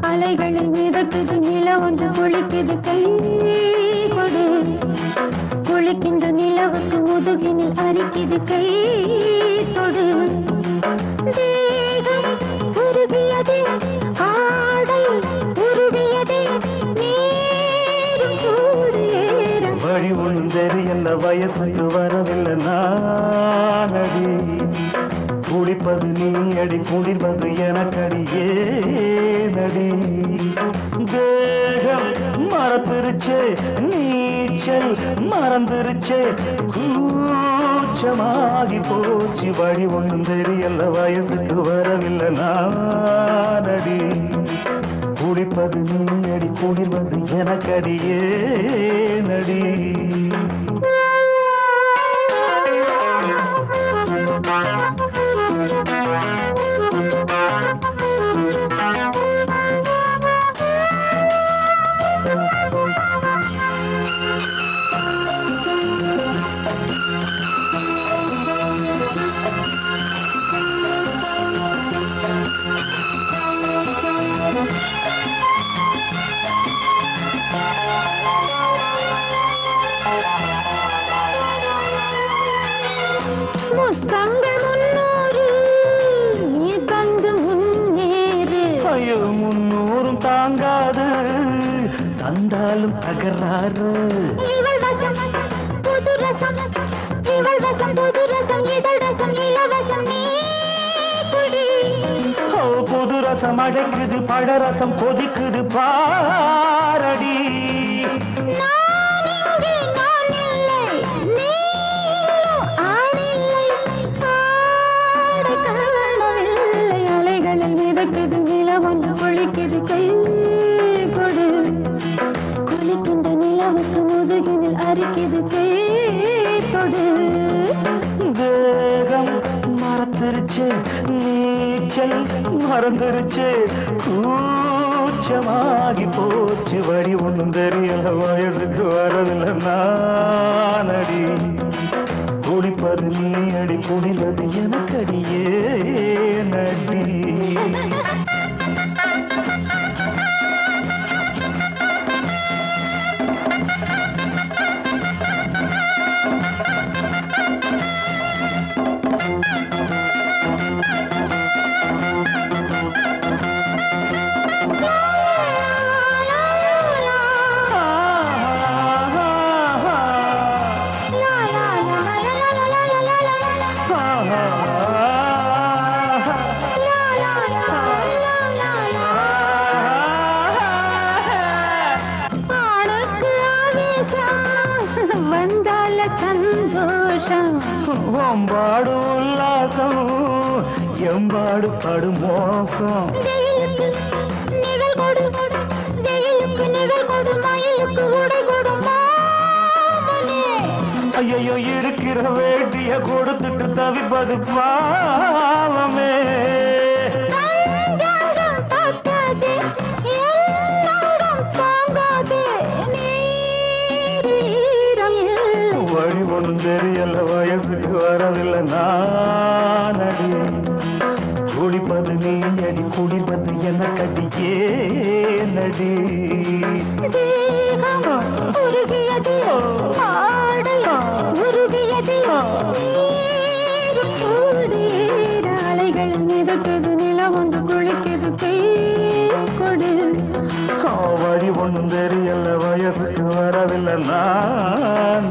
அலைகளில் மிதக்குது நில ஒன்று குளிக்குது கை கொடு குளிக்கின்ற நிலவுக்கு முதுகினில் அரிக்குது கை தொடு தேகம் உருகியதே ஆடை உருவியதே நீரும் சூடு ஏற வழி ஒன்றும் தெரியல வயசுக்கு வரவில்லை நானடி குளிப்பது நீ அடி குளிர்வது எனக்கடியே நடி தேகம் மறந்துருச்சே நீச்சல் மறந்துருச்சே கூச்சமாகி போச்சு வழி ஒன்றும் தெரியல வயசுக்கு வரவில்லை நானடி குளிப்பது நீ அடி குளிர்வது எனக்கடியே நடி முத்தங்கள் முன்னூறு நீ தந்து முன்னேறு ஐயோ 300 தாங்காது தந்தாலும் தகராறு இவள் வசம் புது ரசம் இவள் வசம் புது ரசம் இதழ் ரசம் இலவசம் நீ குடி புது ரசம் அடைக்குது பழரசம் கொதிக்குது பாரடி மிதக்குது நிலவொன்று குளிக்குது கை கொடு குளிக்கின்ற நிலவுக்கு முதுகினில் அரிக்குது கை கொடு தேகம் மறந்துருச்சு நீச்சல் மறந்துருச்சு கூச்சமாகி போச்சு வழி ஒன்றும் தெரியல வயசுக்கு வரவில்லை நானடி குளிப்பது நீ அடி குளிர்வது எனக்கடியே நடி வந்தால சந்தோஷம் ஒம்பாடு உல்லாசம் எம்பாடு படு மோசம் நிழல் கொடு வெயிலுக்கு நிழல் கொடு மயிலுக்கு உடை கொடு ஐயோ இருக்கிற வேட்டிய கொடுத்துட்டு தவிப்பது பாவமே வழி ஒன்றும் தெரியல வயசுக்கு வரவில்லை நானடி குளிப்பது நீ அடி குளிப்பது என்ன கட்டியே நடி உருகியது ஆடை உருகியது அலைகள் மிதக்குது நிலம் ஒன்று குளிக்குது கை கொடு வழி ஒன்றும் தெரியல வயசுக்கு வரவில்லை நான்